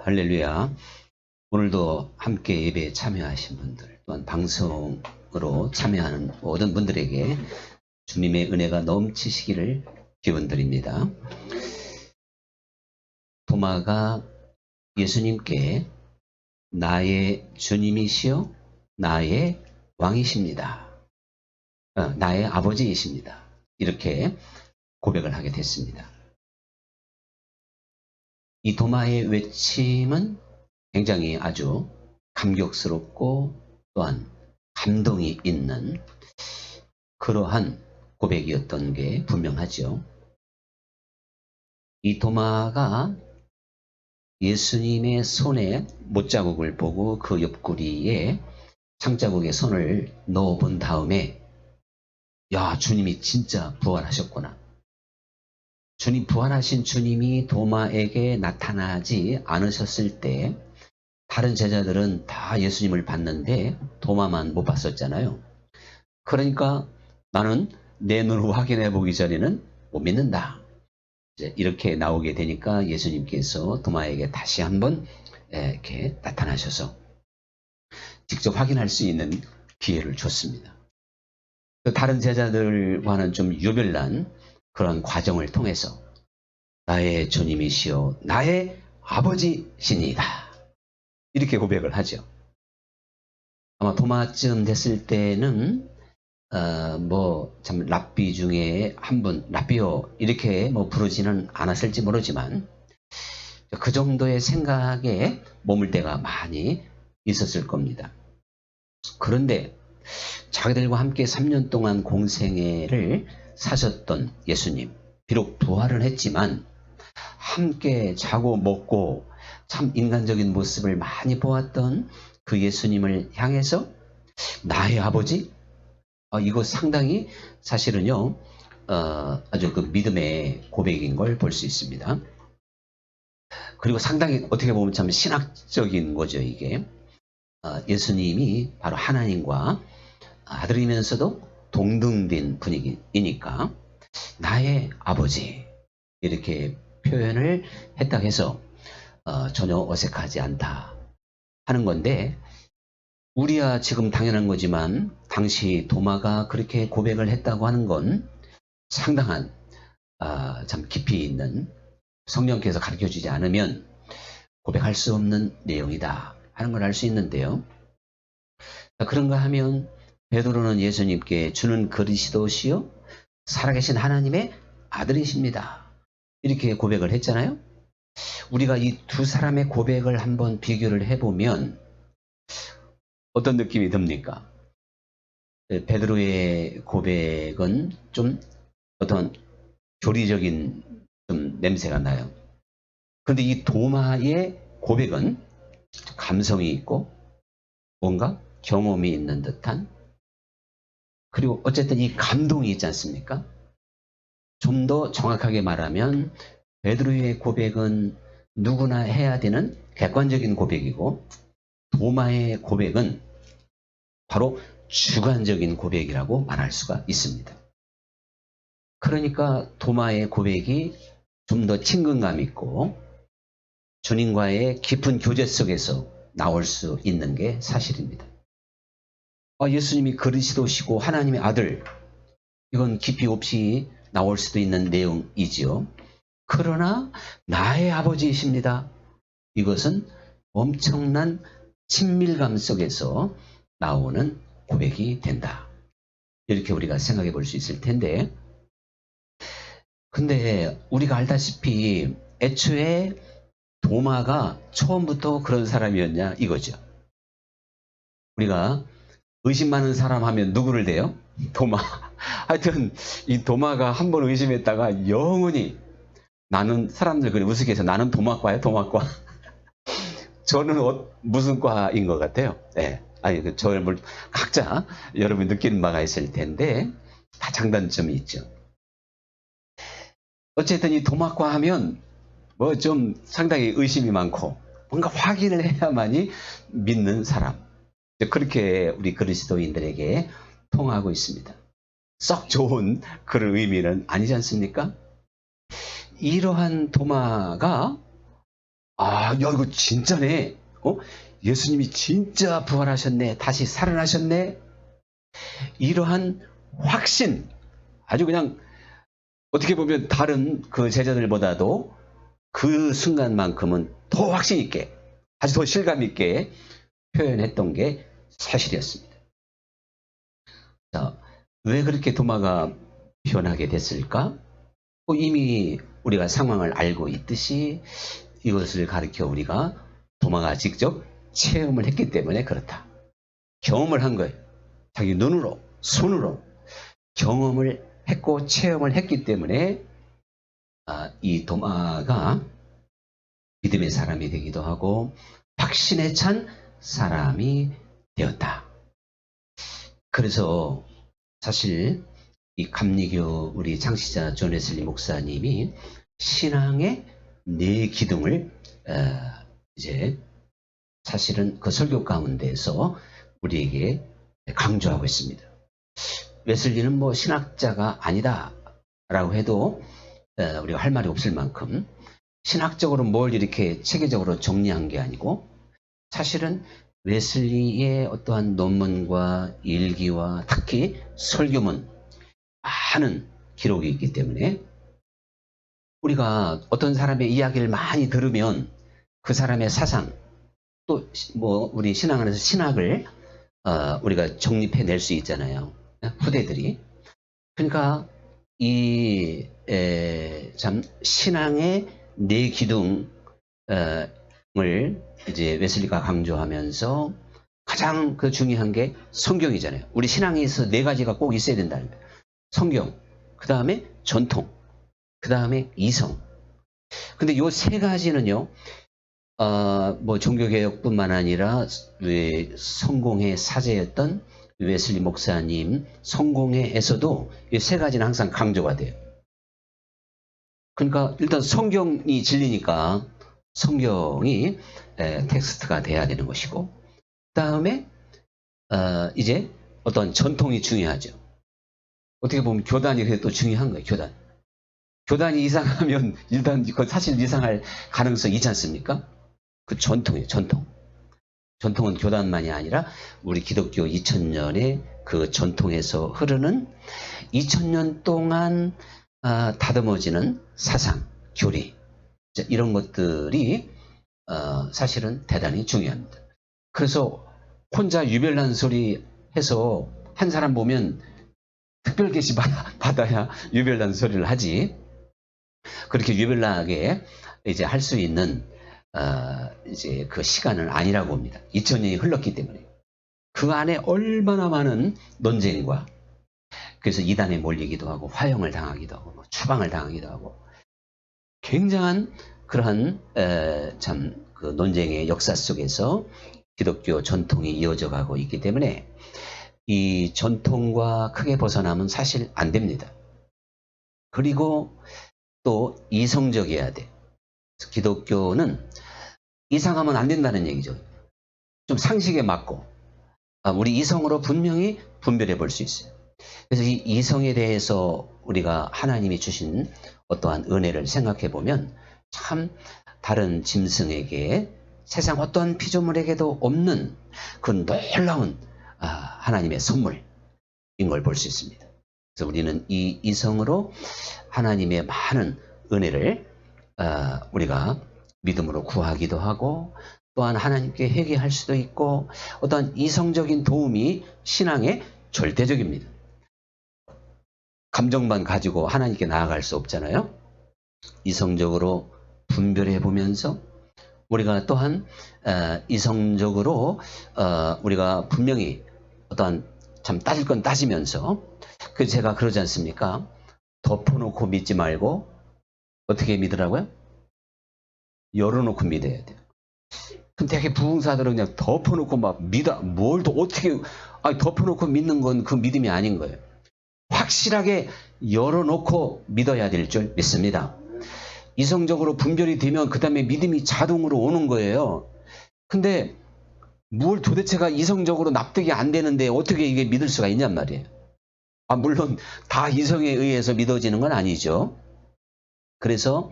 할렐루야. 오늘도 함께 예배에 참여하신 분들, 또한 방송으로 참여하는 모든 분들에게 주님의 은혜가 넘치시기를 기원드립니다. 도마가 예수님께 나의 주님이시요 나의 왕이십니다. 나의 아버지이십니다. 이렇게 고백을 하게 됐습니다. 이 도마의 외침은 굉장히 아주 감격스럽고 또한 감동이 있는 그러한 고백이었던 게 분명하죠. 이 도마가 예수님의 손에 못자국을 보고 그 옆구리에 창자국에 손을 넣어본 다음에 야, 주님이 진짜 부활하셨구나. 주님, 부활하신 주님이 도마에게 나타나지 않으셨을 때 다른 제자들은 다 예수님을 봤는데 도마만 못 봤었잖아요. 그러니까 나는 내 눈으로 확인해 보기 전에는 못 믿는다. 이제 이렇게 나오게 되니까 예수님께서 도마에게 다시 한번 이렇게 나타나셔서 직접 확인할 수 있는 기회를 줬습니다. 다른 제자들과는 좀 유별난 그런 과정을 통해서 나의 주님이시요 나의 아버지시니이다. 이렇게 고백을 하죠. 아마 도마쯤 됐을 때는 참 랍비 중에 한 분, 랍비요 이렇게 부르지는 않았을지 모르지만 그 정도의 생각에 머물 때가 많이 있었을 겁니다. 그런데 자기들과 함께 3년 동안 공생애를 사셨던 예수님, 비록 부활을 했지만 함께 자고 먹고 참 인간적인 모습을 많이 보았던 그 예수님을 향해서 나의 아버지? 이거 상당히 사실은요 아주 그 믿음의 고백인 걸 볼 수 있습니다. 그리고 상당히 어떻게 보면 참 신학적인 거죠. 이게 예수님이 바로 하나님과 아들이면서도 동등된 분위기이니까 나의 아버지 이렇게 표현을 했다고 해서 전혀 어색하지 않다 하는 건데, 우리야 지금 당연한 거지만 당시 도마가 그렇게 고백을 했다고 하는 건 상당한 참 깊이 있는, 성령께서 가르쳐주지 않으면 고백할 수 없는 내용이다 하는 걸 알 수 있는데요. 그런가 하면 베드로는 예수님께 주는 그리스도시요 살아계신 하나님의 아들이십니다. 이렇게 고백을 했잖아요. 우리가 이 두 사람의 고백을 한번 비교를 해보면 어떤 느낌이 듭니까? 베드로의 고백은 좀 어떤 교리적인 좀 냄새가 나요. 그런데 이 도마의 고백은 감성이 있고 뭔가 경험이 있는 듯한, 그리고 어쨌든 이 감동이 있지 않습니까? 좀 더 정확하게 말하면 베드로의 고백은 누구나 해야 되는 객관적인 고백이고 도마의 고백은 바로 주관적인 고백이라고 말할 수가 있습니다. 그러니까 도마의 고백이 좀 더 친근감 있고 주님과의 깊은 교제 속에서 나올 수 있는 게 사실입니다. 예수님이 그리스도시고 하나님의 아들, 이건 깊이 없이 나올 수도 있는 내용이지요. 그러나 나의 아버지이십니다. 이것은 엄청난 친밀감 속에서 나오는 고백이 된다. 이렇게 우리가 생각해 볼 수 있을 텐데, 근데 우리가 알다시피 애초에 도마가 처음부터 그런 사람이었냐 이거죠. 우리가 의심 많은 사람 하면 누구를 대요? 도마. 하여튼 이 도마가 한 번 의심했다가 영원히, 나는 사람들 그래 우스갯해서 나는 도마과야 도마과. 저는 무슨 과인 것 같아요? 네. 저를 각자 여러분이 느끼는 바가 있을 텐데 다 장단점이 있죠. 어쨌든 이 도마과 하면 좀 상당히 의심이 많고 뭔가 확인을 해야만이 믿는 사람. 그렇게 우리 그리스도인들에게 통하고 있습니다. 썩 좋은 그런 의미는 아니지 않습니까? 이러한 도마가 아, 야, 이거 진짜네. 예수님이 진짜 부활하셨네. 다시 살아나셨네. 이러한 확신, 아주 그냥 어떻게 보면 다른 그 제자들보다도 그 순간만큼은 더 확신 있게, 아주 더 실감 있게 표현했던 게 사실이었습니다. 자, 왜 그렇게 도마가 변하게 됐을까? 이미 우리가 상황을 알고 있듯이 이것을 가르쳐 우리가 도마가 직접 체험을 했기 때문에 그렇다. 경험을 한 거예요. 자기 눈으로, 손으로 경험을 했고 체험을 했기 때문에 이 도마가 믿음의 사람이 되기도 하고 확신에 찬 사람이 되었다. 그래서 사실 이 감리교 우리 창시자 존 웨슬리 목사님이 신앙의 네 기둥을 이제 사실은 그 설교 가운데서 우리에게 강조하고 있습니다. 웨슬리는 뭐 신학자가 아니다라고 해도 우리가 할 말이 없을 만큼 신학적으로 뭘 이렇게 체계적으로 정리한 게 아니고 사실은 웨슬리의 어떠한 논문과 일기와 특히 설교문 많은 기록이 있기 때문에 우리가 어떤 사람의 이야기를 많이 들으면 그 사람의 사상 또 뭐 우리 신앙 안에서 신학을 우리가 정립해 낼 수 있잖아요. 후대들이. 그러니까 이 참 신앙의 네 기둥을 이제 웨슬리가 강조하면서 가장 그 중요한 게 성경이잖아요. 우리 신앙에서 네 가지가 꼭 있어야 된다는 거예요. 성경, 그 다음에 전통, 그 다음에 이성. 근데 요 세 가지는요, 뭐 종교개혁뿐만 아니라 성공회 사제였던 웨슬리 목사님 성공회에서도 이 세 가지는 항상 강조가 돼요. 그러니까 일단 성경이 진리니까 성경이 텍스트가 돼야 되는 것이고, 그 다음에 이제 어떤 전통이 중요하죠. 어떻게 보면 교단이 그래도 또 중요한 거예요. 교단. 교단이 이상하면 일단 그건 사실 이상할 가능성이 있지 않습니까? 그 전통이에요. 전통. 전통은 교단만이 아니라 우리 기독교 2000년의 그 전통에서 흐르는 2000년 동안 다듬어지는 사상, 교리 이런 것들이 사실은 대단히 중요합니다. 그래서 혼자 유별난 소리 해서 한 사람 보면 특별 계시 받아야 유별난 소리를 하지. 그렇게 유별나게 이제 할 수 있는 이제 그 시간은 아니라고 봅니다. 2000년이 흘렀기 때문에. 그 안에 얼마나 많은 논쟁과 그래서 이단에 몰리기도 하고 화형을 당하기도 하고 뭐 추방을 당하기도 하고 굉장한 그러한 참 그 논쟁의 역사 속에서 기독교 전통이 이어져 가고 있기 때문에 이 전통과 크게 벗어나면 사실 안 됩니다. 그리고 또 이성적이어야 돼. 기독교는 이상하면 안 된다는 얘기죠. 좀 상식에 맞고 우리 이성으로 분명히 분별해 볼 수 있어요. 그래서 이 이성에 대해서 우리가 하나님이 주신 어떠한 은혜를 생각해 보면 참 다른 짐승에게 세상 어떠한 피조물에게도 없는 그 놀라운 하나님의 선물인 걸 볼 수 있습니다. 그래서 우리는 이 이성으로 하나님의 많은 은혜를 우리가 믿음으로 구하기도 하고 또한 하나님께 회개할 수도 있고 어떤 이성적인 도움이 신앙의 절대적입니다. 감정만 가지고 하나님께 나아갈 수 없잖아요. 이성적으로 분별해 보면서 우리가 또한 이성적으로 우리가 분명히 어떤 참 따질 건 따지면서 그 제가 그러지 않습니까? 덮어놓고 믿지 말고 어떻게 믿으라고요? 열어놓고 믿어야 돼요. 근데 되게 부흥사들은 그냥 덮어놓고 막 믿어 뭘 더 어떻게 덮어놓고 믿는 건 그 믿음이 아닌 거예요. 확실하게 열어놓고 믿어야 될 줄 믿습니다. 이성적으로 분별이 되면 그 다음에 믿음이 자동으로 오는 거예요. 근데 뭘 도대체가 이성적으로 납득이 안 되는데 어떻게 이게 믿을 수가 있냔 말이에요. 물론 다 이성에 의해서 믿어지는 건 아니죠. 그래서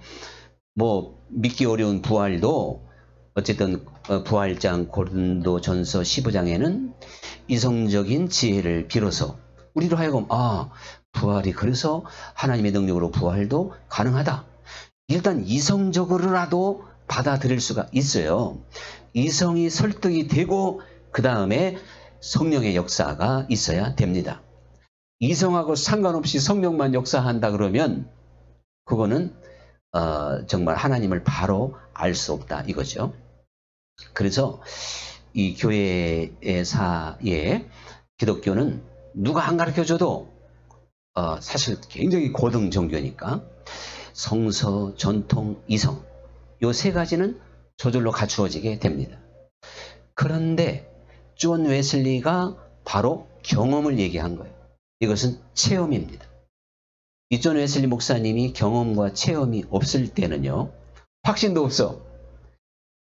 뭐 믿기 어려운 부활도 어쨌든 부활장 고린도전서 15장에는 이성적인 지혜를 빌어서 우리로 하여금 부활이 그래서 하나님의 능력으로 부활도 가능하다. 일단 이성적으로라도 받아들일 수가 있어요. 이성이 설득이 되고 그 다음에 성령의 역사가 있어야 됩니다. 이성하고 상관없이 성령만 역사한다 그러면 그거는 정말 하나님을 바로 알 수 없다 이거죠. 그래서 이 교회의 사에 기독교는 누가 안 가르쳐줘도 사실 굉장히 고등 종교니까 성서, 전통, 이성 요 세 가지는 저절로 갖추어지게 됩니다. 그런데 존 웨슬리가 바로 경험을 얘기한 거예요. 이것은 체험입니다. 이 존 웨슬리 목사님이 경험과 체험이 없을 때는요. 확신도 없어.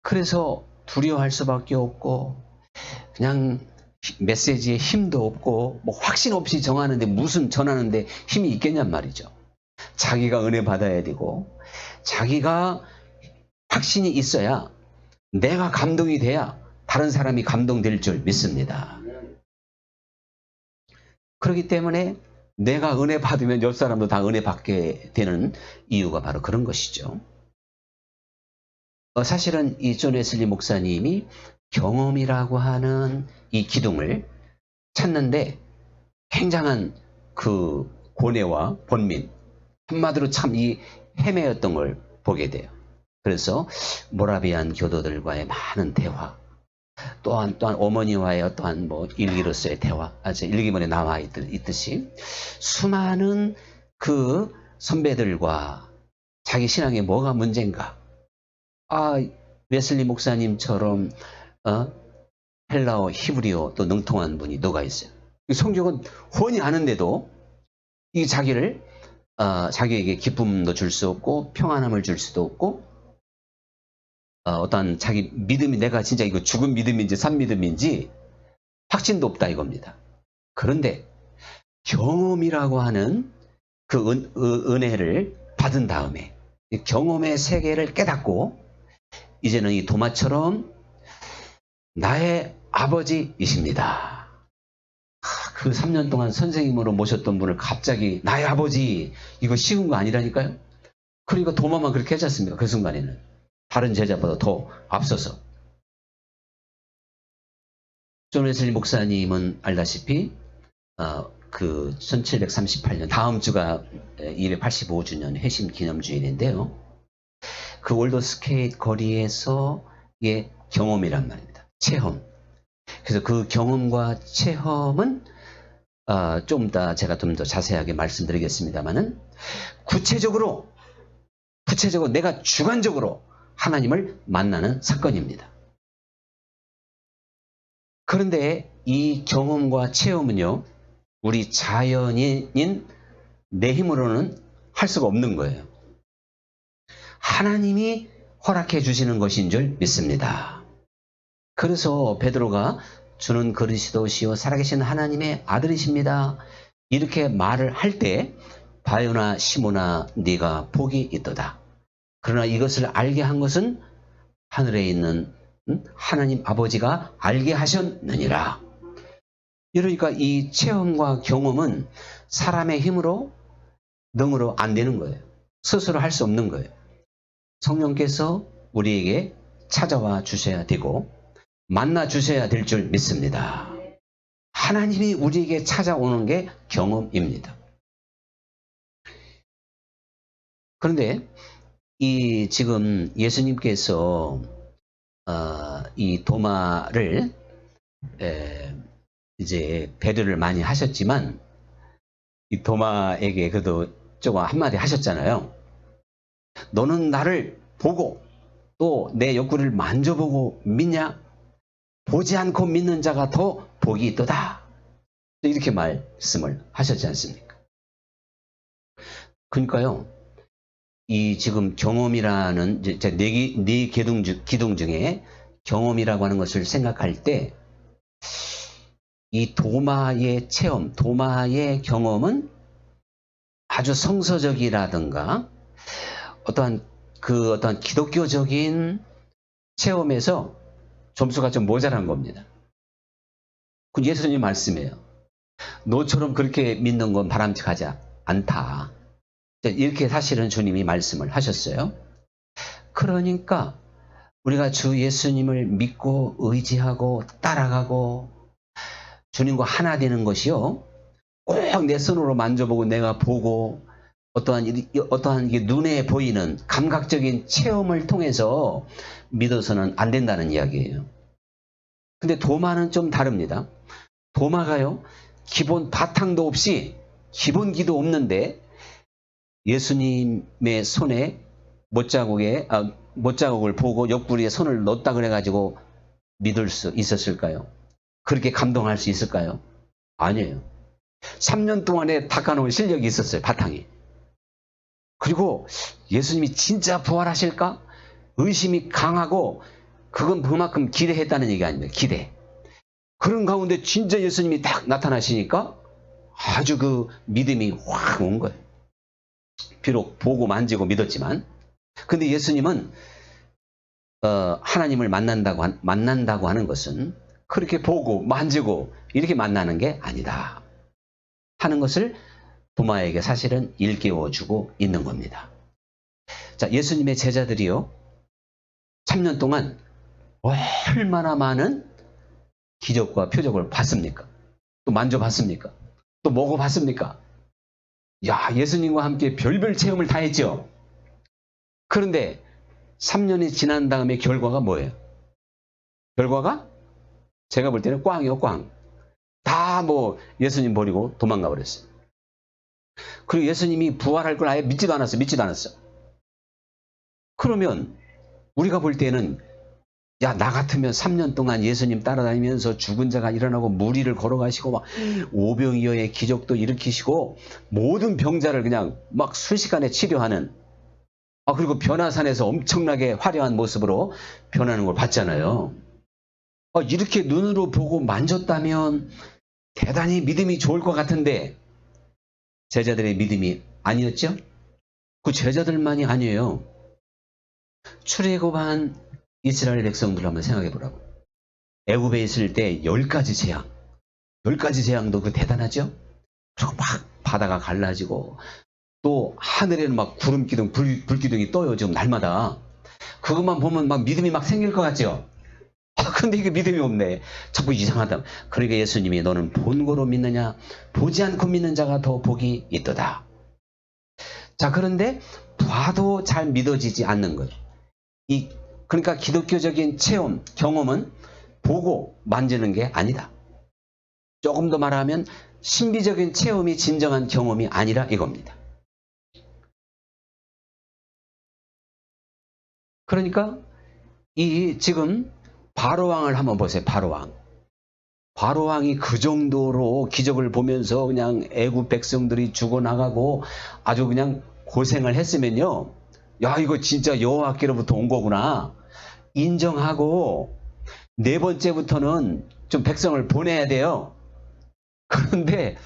그래서 두려워할 수밖에 없고 그냥 메시지에 힘도 없고 뭐 확신 없이 정하는데 무슨 전하는데 힘이 있겠냔 말이죠. 자기가 은혜 받아야 되고 자기가 확신이 있어야 내가 감동이 돼야 다른 사람이 감동될 줄 믿습니다. 그렇기 때문에 내가 은혜 받으면 옆 사람도 다 은혜 받게 되는 이유가 바로 그런 것이죠. 사실은 이 존 웨슬리 목사님이 경험이라고 하는 이 기둥을 찾는데 굉장한 그 고뇌와 번민, 한마디로 참 이 헤매였던 걸 보게 돼요. 그래서 모라비안 교도들과의 많은 대화, 또한 어머니와의 어떠한 뭐 일기로서의 대화, 일기문에 나와 있듯이 수많은 그 선배들과 자기 신앙에 뭐가 문제인가? 웨슬리 목사님처럼 헬라어, 히브리어 또 능통한 분이 누가 있어요. 성경은 훤히 아는데도 이 자기에게 기쁨도 줄 수 없고 평안함을 줄 수도 없고 어떤 자기 믿음이 내가 진짜 이거 죽은 믿음인지 산 믿음인지 확신도 없다 이겁니다. 그런데 경험이라고 하는 그 은혜를 받은 다음에 경험의 세계를 깨닫고 이제는 이 도마처럼 나의 아버지이십니다. 그 3년 동안 선생님으로 모셨던 분을 갑자기 나의 아버지, 이거 쉬운 거 아니라니까요. 그러니까 도마만 그렇게 하지 않습니까? 그 순간에는 다른 제자보다 더 앞서서. 존 웨슬리 목사님은 알다시피 그 1738년 다음 주가 285주년 회심 기념주일인데요. 그 월드스케이트 거리에서의 경험이란 말입니다. 체험. 그래서 그 경험과 체험은 제가 좀 더 자세하게 말씀드리겠습니다만은 구체적으로 내가 주관적으로 하나님을 만나는 사건입니다. 그런데 이 경험과 체험은요, 우리 자연인 내 힘으로는 할 수가 없는 거예요. 하나님이 허락해 주시는 것인 줄 믿습니다. 그래서 베드로가 주는 그리스도시요 살아계신 하나님의 아들이십니다. 이렇게 말을 할 때 바요나 시모나 네가 복이 있도다. 그러나 이것을 알게 한 것은 하늘에 있는 하나님 아버지가 알게 하셨느니라. 이러니까 이 체험과 경험은 사람의 힘으로 능으로 안 되는 거예요. 스스로 할 수 없는 거예요. 성령께서 우리에게 찾아와 주셔야 되고 만나 주셔야 될 줄 믿습니다. 하나님이 우리에게 찾아오는 게 경험입니다. 그런데 이 지금 예수님께서 이 도마를 이제 배려를 많이 하셨지만 이 도마에게 그래도 조금 한마디 하셨잖아요. 너는 나를 보고 또 내 옆구리를 만져보고 믿냐? 보지 않고 믿는 자가 더 복이 있도다. 이렇게 말씀을 하셨지 않습니까? 그러니까요. 이 지금 경험이라는 네 기둥 중에 경험이라고 하는 것을 생각할 때 이 도마의 체험, 도마의 경험은 아주 성서적이라든가 어떠한 그 어떤 기독교적인 체험에서 점수가 좀 모자란 겁니다. 그 예수님 말씀이에요. 너처럼 그렇게 믿는 건 바람직하지 않다. 이렇게 사실은 주님이 말씀을 하셨어요. 그러니까 우리가 주 예수님을 믿고 의지하고 따라가고 주님과 하나 되는 것이요. 꼭 내 손으로 만져보고 내가 보고 어떠한 이게 눈에 보이는 감각적인 체험을 통해서 믿어서는 안 된다는 이야기예요. 근데 도마는 좀 다릅니다. 도마가요, 기본 바탕도 없이 기본기도 없는데 예수님의 손에 못자국을 보고 옆구리에 손을 넣었다 그래가지고 믿을 수 있었을까요? 그렇게 감동할 수 있을까요? 아니에요. 3년 동안에 닦아놓은 실력이 있었어요, 바탕이. 그리고 예수님이 진짜 부활하실까? 의심이 강하고 그건 그만큼 기대했다는 얘기 아닙니까? 기대. 그런 가운데 진짜 예수님이 딱 나타나시니까 아주 그 믿음이 확 온 거예요. 비록 보고 만지고 믿었지만. 근데 예수님은 하나님을 만난다고 하는 것은 그렇게 보고 만지고 이렇게 만나는 게 아니다 하는 것을 도마에게 사실은 일깨워주고 있는 겁니다. 자, 예수님의 제자들이요, 3년 동안 얼마나 많은 기적과 표적을 봤습니까? 또 만져봤습니까? 또 먹어봤습니까? 야, 예수님과 함께 별별 체험을 다 했죠. 그런데 3년이 지난 다음에 결과가 뭐예요? 결과가 제가 볼 때는 꽝이요, 꽝. 다 예수님 버리고 도망가 버렸어요. 그리고 예수님이 부활할 걸 아예 믿지도 않았어. 그러면 우리가 볼 때는 야, 나 같으면 3년 동안 예수님 따라다니면서 죽은 자가 일어나고 무리를 걸어가시고 막 오병이어의 기적도 일으키시고 모든 병자를 그냥 막 순식간에 치료하는, 그리고 변화산에서 엄청나게 화려한 모습으로 변하는 걸 봤잖아요. 이렇게 눈으로 보고 만졌다면 대단히 믿음이 좋을 것 같은데 제자들의 믿음이 아니었죠? 그 제자들만이 아니에요. 출애굽한 이스라엘 백성들 한번 생각해 보라고. 애굽에 있을 때 10가지 재앙. 10가지 재앙도 그 대단하죠? 그리고 막 바다가 갈라지고 또 하늘에는 막 구름기둥, 불기둥이 떠요, 지금 날마다. 그것만 보면 막 믿음이 막 생길 것 같죠? 근데 이게 믿음이 없네. 자꾸 이상하다. 그러니까 예수님이 너는 본고로 믿느냐? 보지 않고 믿는 자가 더 복이 있도다. 자, 그런데 봐도 잘 믿어지지 않는 거예요. 그러니까 기독교적인 체험, 경험은 보고 만지는 게 아니다. 조금 더 말하면 신비적인 체험이 진정한 경험이 아니라 이겁니다. 그러니까 지금 바로왕을 한번 보세요. 바로왕이 그 정도로 기적을 보면서 그냥 애굽 백성들이 죽어나가고 아주 그냥 고생을 했으면요, 야, 이거 진짜 여호와께로부터 온 거구나 인정하고 4번째부터는 좀 백성을 보내야 돼요. 그런데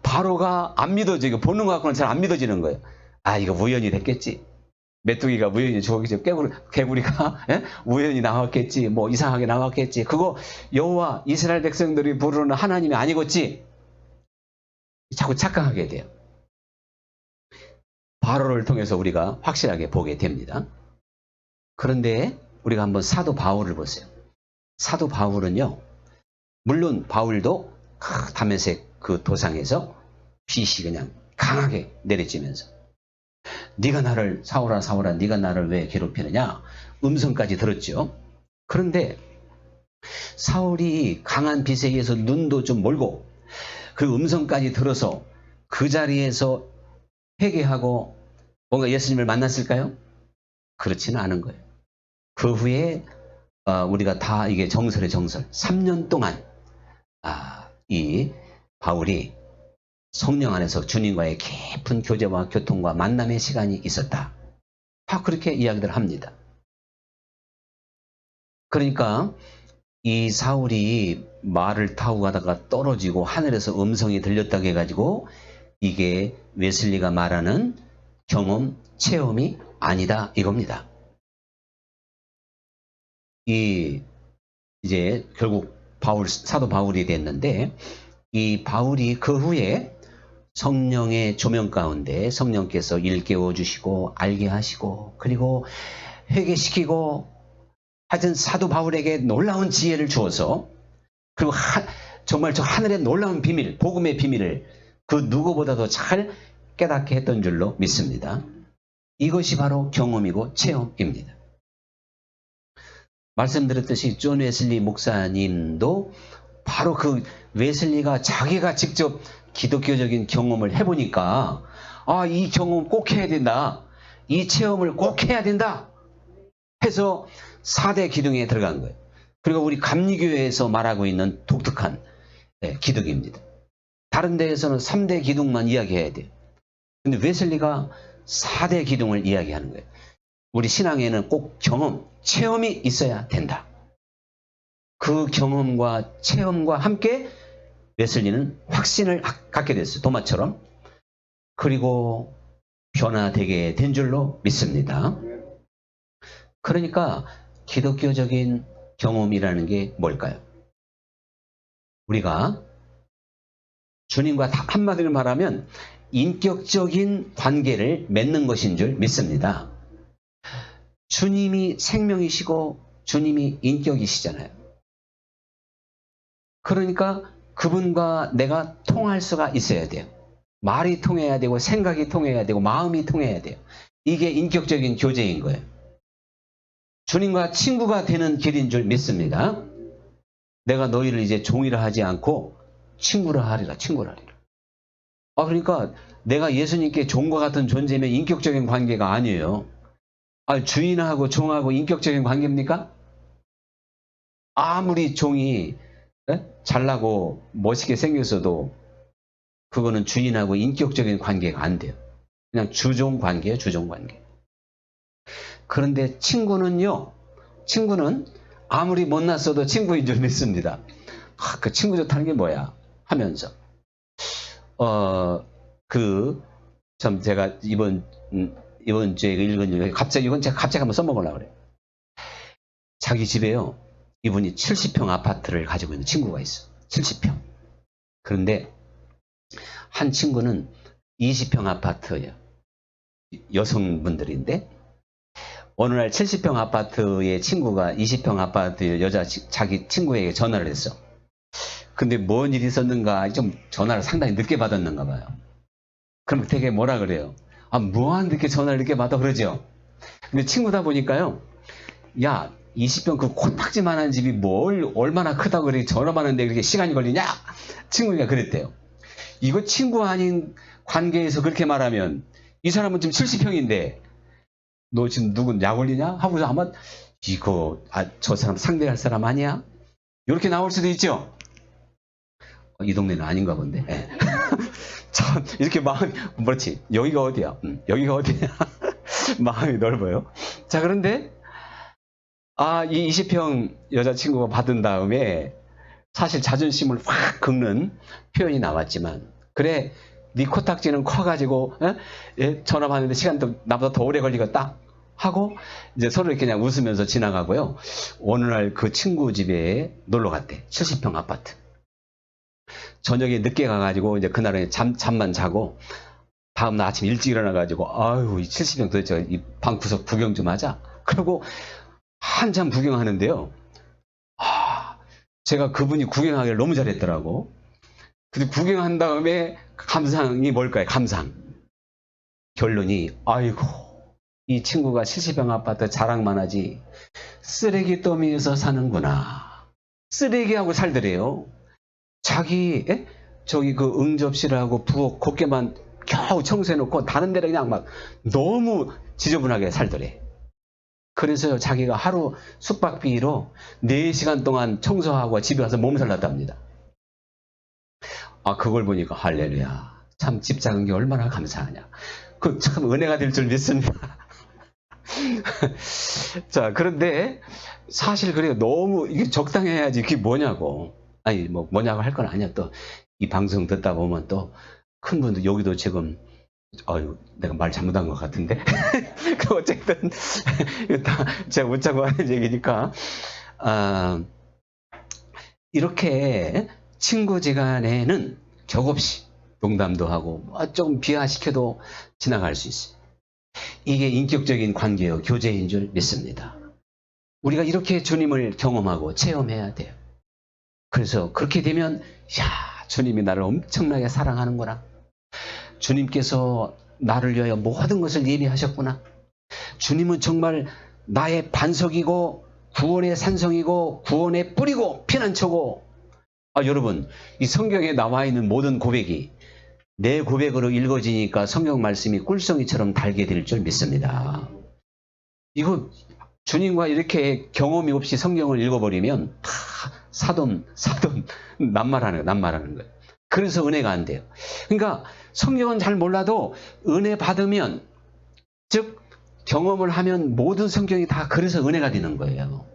바로가 안 믿어지고 보는 것 갖고는 잘 안 믿어지는 거예요. 이거 우연이 됐겠지. 메뚜기가 우연히 죽었겠지. 개구리가 우연히 나왔겠지. 이상하게 나왔겠지. 그거 여호와 이스라엘 백성들이 부르는 하나님이 아니겠지. 자꾸 착각하게 돼요. 바로를 통해서 우리가 확실하게 보게 됩니다. 그런데 우리가 한번 사도 바울을 보세요. 사도 바울은요, 물론 바울도 다메섹 그 도상에서 빛이 그냥 강하게 내려지면서 네가 나를 사울아 사울아 네가 나를 왜 괴롭히느냐 음성까지 들었죠. 그런데 사울이 강한 빛에 의해서 눈도 좀 멀고 그 음성까지 들어서 그 자리에서 회개하고 뭔가 예수님을 만났을까요? 그렇지는 않은 거예요. 그 후에 우리가 다 이게 정설의 정설, 3년 동안 이 바울이 성령 안에서 주님과의 깊은 교제와 교통과 만남의 시간이 있었다. 다 그렇게 이야기를 합니다. 그러니까 이 사울이 말을 타고 가다가 떨어지고 하늘에서 음성이 들렸다고 해가지고 이게 웨슬리가 말하는 경험 체험이 아니다 이겁니다. 이제 결국 사도 바울이 됐는데, 이 바울이 그 후에 성령의 조명 가운데 성령께서 일깨워 주시고 알게 하시고 그리고 회개시키고, 하여튼 사도 바울에게 놀라운 지혜를 주어서, 그리고 정말 저 하늘의 놀라운 비밀, 복음의 비밀을 그 누구보다도 잘 깨닫게 했던 줄로 믿습니다. 이것이 바로 경험이고 체험입니다. 말씀드렸듯이 존 웨슬리 목사님도 바로 그 웨슬리가 자기가 직접 기독교적인 경험을 해보니까, 이 경험 꼭 해야 된다, 이 체험을 꼭 해야 된다 해서 4대 기둥에 들어간 거예요. 그리고 우리 감리교회에서 말하고 있는 독특한 기둥입니다. 다른 데에서는 3대 기둥만 이야기해야 돼요. 근데 웨슬리가 4대 기둥을 이야기하는 거예요. 우리 신앙에는 꼭 경험, 체험이 있어야 된다. 그 경험과 체험과 함께 웨슬리는 확신을 갖게 됐어요. 도마처럼. 그리고 변화되게 된 줄로 믿습니다. 그러니까 기독교적인 경험이라는 게 뭘까요? 우리가 주님과 한마디로 말하면 인격적인 관계를 맺는 것인 줄 믿습니다. 주님이 생명이시고 주님이 인격이시잖아요. 그러니까 그분과 내가 통할 수가 있어야 돼요. 말이 통해야 되고 생각이 통해야 되고 마음이 통해야 돼요. 이게 인격적인 교제인 거예요. 주님과 친구가 되는 길인 줄 믿습니다. 내가 너희를 이제 종이라 하지 않고 친구라 하리라, 친구라 하리라. 그러니까 내가 예수님께 종과 같은 존재면 인격적인 관계가 아니에요. 주인하고 종하고 인격적인 관계입니까? 아무리 종이 잘나고 멋있게 생겼어도 그거는 주인하고 인격적인 관계가 안 돼요. 그냥 주종 관계예요, 주종 관계. 그런데 친구는요, 친구는 아무리 못났어도 친구인 줄 믿습니다. 그 친구 좋다는 게 뭐야 하면서 제가 이번 주에 읽은 중에 갑자기 제가 한번 써먹으려고 그래요. 자기 집에요, 이분이 70평 아파트를 가지고 있는 친구가 있어. 70평. 그런데 한 친구는 20평 아파트예요. 여성분들인데 어느 날 70평 아파트의 친구가 20평 아파트 자기 친구에게 전화를 했어. 근데 뭔 일이 있었는가, 좀 전화를 상당히 늦게 받았는가 봐요. 그럼 되게 뭐라 그래요? 뭐한 늦게 전화를 늦게 받아 그러죠. 근데 친구다 보니까요, 야, 20평 그 코딱지만한 집이 뭘 얼마나 크다고 그렇게 전화 받는데 그렇게 시간이 걸리냐? 친구가 그랬대요. 이거 친구 아닌 관계에서 그렇게 말하면 이 사람은 지금 70평인데 너 지금 누군 약 올리냐? 하고서 아마 저 사람 상대할 사람 아니야? 이렇게 나올 수도 있죠. 이 동네는 아닌가 본데. 네. 참 이렇게 마음이 그렇지. 여기가 어디야? 여기가 어디야? 마음이 넓어요. 자, 그런데 이 20평 여자친구가 받은 다음에 사실 자존심을 확 긁는 표현이 나왔지만, 그래 네 코딱지는 커가지고 전화 받는데 시간도 나보다 더 오래 걸리겠다 하고 이제 서로 이렇게 그냥 웃으면서 지나가고요. 어느 날 그 친구 집에 놀러 갔대. 70평 아파트. 저녁에 늦게 가가지고 이제 그날은 잠만 자고 다음날 아침 일찍 일어나가지고 이 70평 도대체 이 방구석 구경 좀 하자. 그리고 한참 구경하는데요. 제가 그분이 구경하기를 너무 잘했더라고. 근데 구경한 다음에 감상이 뭘까요? 감상. 결론이 이 친구가 70평 아파트 자랑만 하지 쓰레기 더미에서 사는구나. 쓰레기하고 살더래요. 자기 저기 그 응접실하고 부엌 곱게만 겨우 청소해놓고 다른 데는 그냥 막 너무 지저분하게 살더래. 그래서 자기가 하루 숙박비로 4시간 동안 청소하고 집에 가서 몸살 났답니다. 그걸 보니까 할렐루야. 참 집 작은 게 얼마나 감사하냐. 그 참 은혜가 될 줄 믿습니다. 자, 그런데 사실 그래요. 너무 이게 적당해야지. 그게 뭐냐고. 뭐냐고 할 건 아니야. 또 이 방송 듣다 보면 또 큰 분들, 여기도 지금 아유, 내가 말 잘못한 것 같은데. 그 어쨌든 이거 다 제가 웃자고 하는 얘기니까 이렇게 친구지간에는 격없이 농담도 하고 좀 비하시켜도 지나갈 수 있어요. 이게 인격적인 관계요 교제인 줄 믿습니다. 우리가 이렇게 주님을 경험하고 체험해야 돼요. 그래서 그렇게 되면 야, 주님이 나를 엄청나게 사랑하는구나. 주님께서 나를 위하여 모든 것을 예비하셨구나. 주님은 정말 나의 반석이고 구원의 산성이고 구원의 뿌리고 피난처고. 여러분, 이 성경에 나와 있는 모든 고백이 내 고백으로 읽어지니까 성경 말씀이 꿀송이처럼 달게 될 줄 믿습니다. 이거 주님과 이렇게 경험이 없이 성경을 읽어버리면 다 사돈 남말하는 거예요. 그래서 은혜가 안 돼요. 그러니까 성경은 잘 몰라도 은혜 받으면, 즉 경험을 하면 모든 성경이 다 그래서 은혜가 되는 거예요.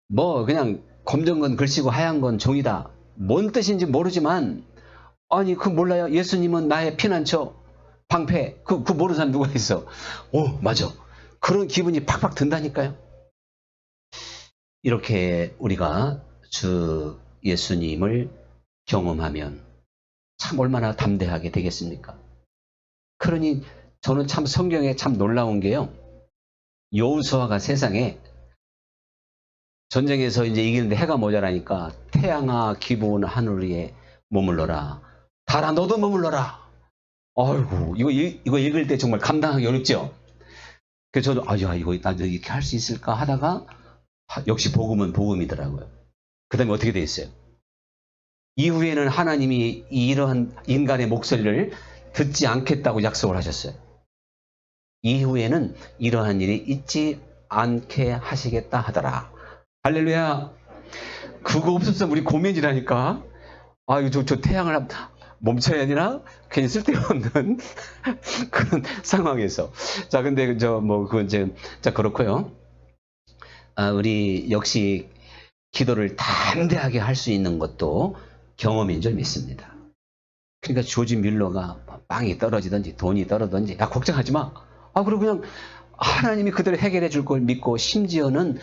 뭐 그냥 검정 건 글씨고 하얀 건 종이다. 뭔 뜻인지 모르지만 아니 그 몰라요? 예수님은 나의 피난처, 방패. 그 모르는 사람 누가 있어? 오, 맞아. 그런 기분이 팍팍 든다니까요. 이렇게 우리가 주 예수님을 경험하면 참 얼마나 담대하게 되겠습니까? 그러니 저는 참 성경에 참 놀라운 게요. 여호수아가 세상에 전쟁에서 이제 이기는데 해가 모자라니까 태양아 기브온 하늘 위에 머물러라. 달아 너도 머물러라. 아이고 이거 읽을 때 정말 감당하기 어렵죠. 그래서 저도 야 이거 나도 이렇게 할 수 있을까 하다가 역시 복음은 복음이더라고요. 그 다음에 어떻게 돼 있어요? 이후에는 하나님이 이러한 인간의 목소리를 듣지 않겠다고 약속을 하셨어요. 이후에는 이러한 일이 있지 않게 하시겠다 하더라. 할렐루야. 그거 없었으면 우리 고민이라니까. 이거 저 태양을 멈춰야 되나? 괜히 쓸데없는 그런 상황에서. 자, 근데 그건 자, 그렇고요. 우리 역시 기도를 담대하게 할 수 있는 것도 경험인 줄 믿습니다. 그러니까 조지 뮬러가 빵이 떨어지든지 돈이 떨어지든지 야 걱정하지 마. 그리고 그냥 하나님이 그대로 해결해 줄 걸 믿고 심지어는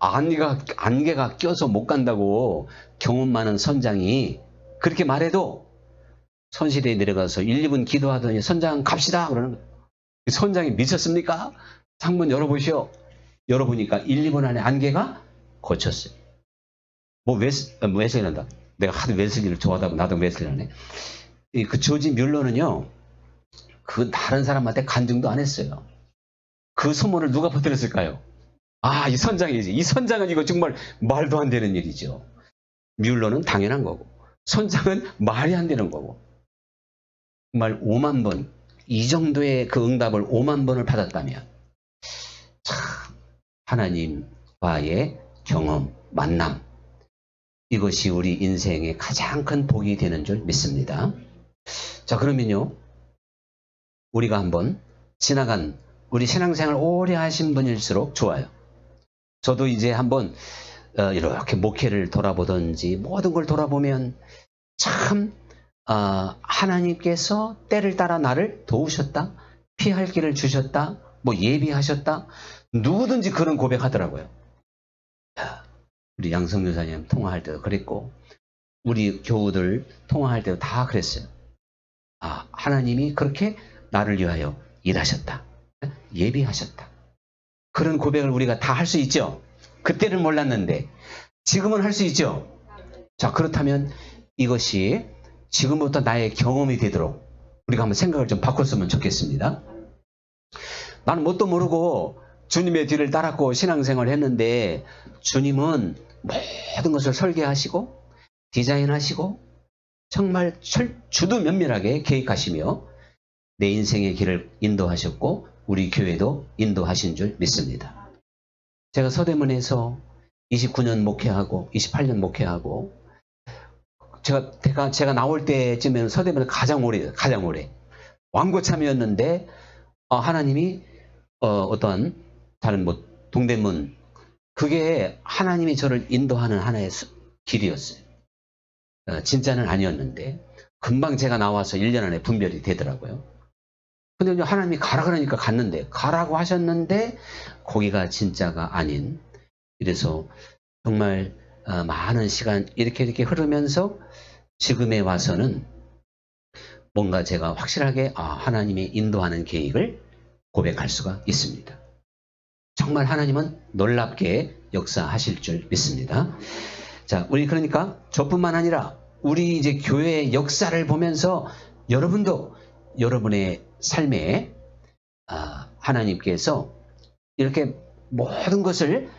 안개가 껴서 못 간다고 경험 많은 선장이 그렇게 말해도 선실에 내려가서 1, 2분 기도하더니 선장 갑시다 그러는 거예요. 선장이 미쳤습니까? 창문 열어보시오. 열어보니까 1, 2분 안에 안개가 고쳤어요. 웨슬리 한다. 내가 하도 웨슬리를 좋아하다고 나도 웨슬리 하네. 그 조지 뮬러는요. 그 다른 사람한테 간증도 안 했어요. 그 소문을 누가 퍼뜨렸을까요? 이 선장이지. 이 선장은 이거 정말 말도 안 되는 일이죠. 뮬러는 당연한 거고 선장은 말이 안 되는 거고. 정말 5만 번, 이 정도의 그 응답을 5만 번을 받았다면 참 하나님과의 경험, 만남, 이것이 우리 인생의 가장 큰 복이 되는 줄 믿습니다. 자, 그러면요 우리가 한번 지나간 우리 신앙생활 오래 하신 분일수록 좋아요. 저도 이제 한번 이렇게 목회를 돌아보든지 모든 걸 돌아보면 참 하나님께서 때를 따라 나를 도우셨다, 피할 길을 주셨다, 예비하셨다, 누구든지 그런 고백하더라고요. 우리 양성교사님 통화할 때도 그랬고 우리 교우들 통화할 때도 다 그랬어요. 하나님이 그렇게 나를 위하여 일하셨다, 예비하셨다. 그런 고백을 우리가 다 할 수 있죠. 그때는 몰랐는데 지금은 할 수 있죠. 자, 그렇다면 이것이 지금부터 나의 경험이 되도록 우리가 한번 생각을 좀 바꿨으면 좋겠습니다. 나는 뭣도 모르고 주님의 뒤를 따랐고 신앙생활을 했는데 주님은 모든 것을 설계하시고 디자인하시고 정말 주도 면밀하게 계획하시며 내 인생의 길을 인도하셨고 우리 교회도 인도하신 줄 믿습니다. 제가 서대문에서 29년 목회하고 28년 목회하고 제가 나올 때쯤에는 서대문에 가장 오래 왕고참이었는데 하나님이 어떤 다른 동대문, 그게 하나님이 저를 인도하는 하나의 길이었어요. 진짜는 아니었는데 금방 제가 나와서 1년 안에 분별이 되더라고요. 근데 이제 하나님이 가라 그러니까 갔는데, 가라고 하셨는데 거기가 진짜가 아닌, 이래서 정말 많은 시간 이렇게 흐르면서 지금에 와서는 뭔가 제가 확실하게 하나님의 인도하는 계획을 고백할 수가 있습니다. 정말 하나님은 놀랍게 역사하실 줄 믿습니다. 자, 우리 그러니까 저뿐만 아니라 우리 이제 교회의 역사를 보면서 여러분도 여러분의 삶에 하나님께서 이렇게 모든 것을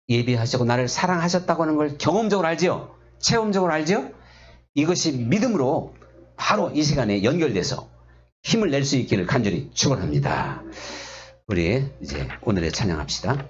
예비하시고 나를 사랑하셨다고 하는 걸 경험적으로 알지요? 체험적으로 알지요? 이것이 믿음으로 바로 이 시간에 연결돼서 힘을 낼 수 있기를 간절히 축원합니다. 우리 이제 오늘의 찬양합시다.